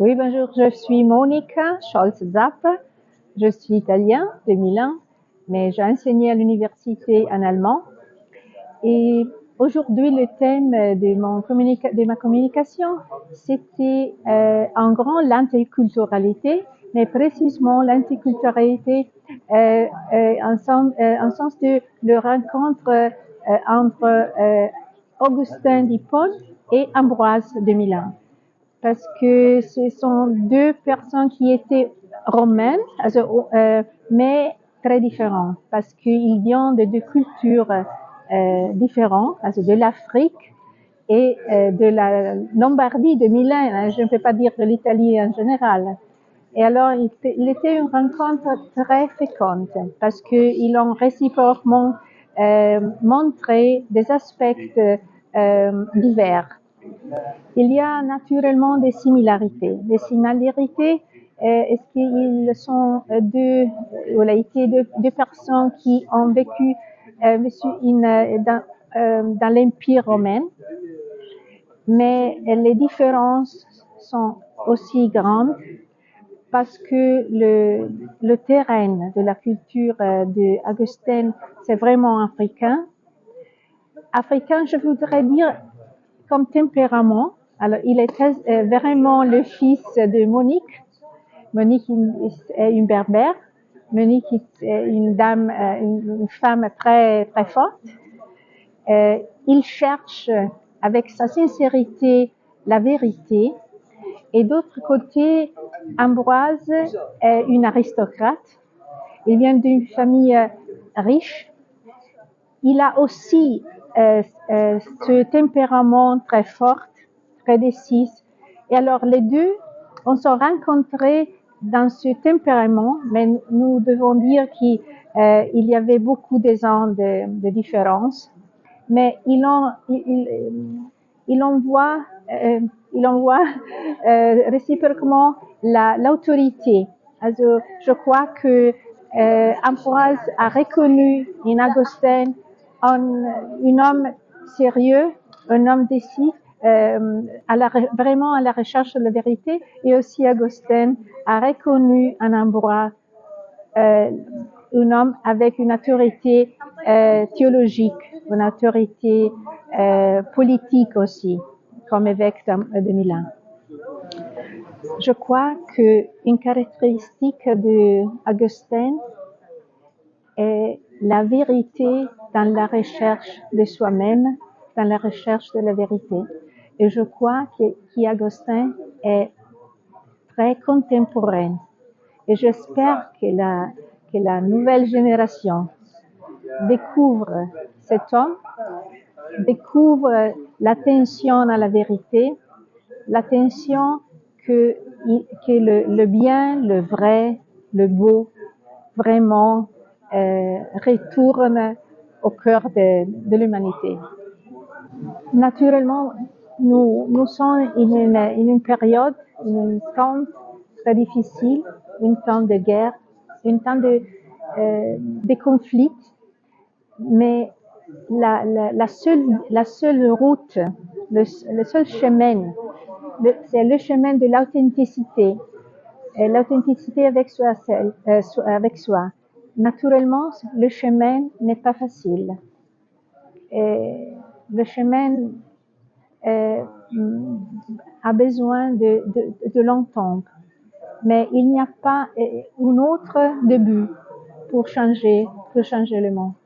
Oui, bonjour, je suis Monica Scholz-Zapp. Je suis italienne de Milan, mais j'ai enseigné à l'université en allemand. Et aujourd'hui, le thème de ma communication, c'était en grand l'interculturalité, mais précisément l'interculturalité en sens de rencontre entre Augustin d'Hippone et Ambroise de Milan. Parce que ce sont deux personnes qui étaient romaines, mais très différentes, parce qu'ils viennent de deux cultures différentes, de l'Afrique et de la Lombardie, de Milan, je ne peux pas dire de l'Italie en général. Et alors, il était une rencontre très féconde, parce qu'ils ont réciproquement montré des aspects divers. Il y a naturellement des similarités. Les similarités, est-ce qu'ils sont deux personnes qui ont vécu dans l'Empire romain, mais les différences sont aussi grandes parce que le terrain de la culture d'Augustin, c'est vraiment africain. Africain, je voudrais dire comme tempérament. Alors, il était vraiment le fils de Monique. Monique est une berbère. Monique est une dame, une femme très, très forte. Il cherche avec sa sincérité la vérité. Et d'autre côté, Ambroise est une aristocrate. Il vient d'une famille riche. Il a aussi ce tempérament très fort, très décis. Et alors les deux, on s'est rencontrés dans ce tempérament, mais nous devons dire qu'il y avait beaucoup de ans de différence. Mais il envoie réciproquement l'autorité. Also, je crois que Ambroise a reconnu en Augustin un homme sérieux, un homme décisif, vraiment à la recherche de la vérité, et aussi Augustin a reconnu en Ambroise un homme avec une autorité théologique, une autorité politique aussi, comme évêque de Milan. Je crois qu'une caractéristique d'Augustin est la vérité dans la recherche de soi-même, dans la recherche de la vérité. Et je crois qu'Augustin est très contemporain. Et j'espère que la nouvelle génération découvre cet homme, découvre l'attention à la vérité, l'attention que le bien, le vrai, le beau, vraiment retourne au cœur de l'humanité. Naturellement, nous sommes in une période, un temps très difficile, un temps de guerre, un temps de conflits, mais la seule route, le seul chemin, c'est le chemin de l'authenticité. L'authenticité avec soi. Naturellement, le chemin n'est pas facile. Le chemin a besoin de l'entendre. Mais il n'y a pas un autre début pour changer le monde.